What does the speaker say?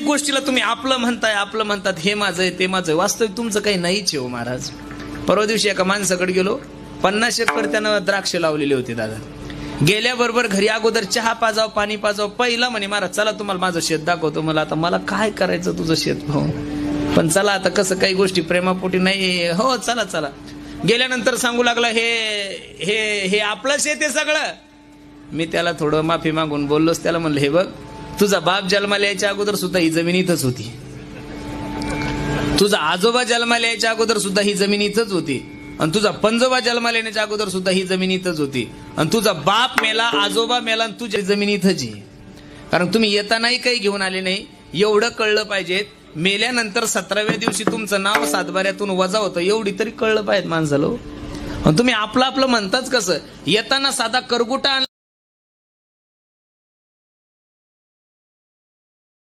गोष्टीला तुम्ही आपलं म्हणताय, आपलं म्हणतात, हे माझं आहे, ते माझं आहे. वास्तविक तुमचं काही नाहीच आहे हो महाराज. परवा दिवशी एका माणसाकडे गेलो, 50 एकर त्यानं द्राक्ष लावलेले होते दादा. गेल्याबरोबर घरी अगोदर चहा पाजाव, पाणी पाजाव. पहिला म्हणे महाराज चला तुम्हाला माझं शेत दाखवतो. मला आता मला काय करायचं तुझं शेत भाऊ, पण चला आता कसं काही गोष्टी प्रेमापोटी नाही. हो चला चला. गेल्यानंतर सांगू लागला हे हे हे आपलं शेत आहे सगळं. मी त्याला थोडं माफी मागून बोललोच. त्याला म्हणलं हे बघ, तुझा बाप जन्माला यायच्या अगोदर सुद्धा ही जमीन इथंच होती, तुझा आजोबा जन्माला यायच्या अगोदर सुद्धा ही जमीन इथंच होती, आणि तुझा पंजोबा जन्माला येण्याच्या अगोदर सुद्धा ही जमीन इथंच होती, आणि तुझा बाप मेला, आजोबा मेला, आणि तुझी जमीन इथंच आहे. कारण तुम्ही येतानाही काही घेऊन आले नाही, एवढं कळलं पाहिजे. मेल्यानंतर 17व्या दिवशी तुमचं नाव सातबाऱ्यातून वजा होतं, एवढी तरी कळलं पाहिजे माणसाला. तुम्ही आपलं आपलं म्हणताच कसं. येताना साधा करगुटा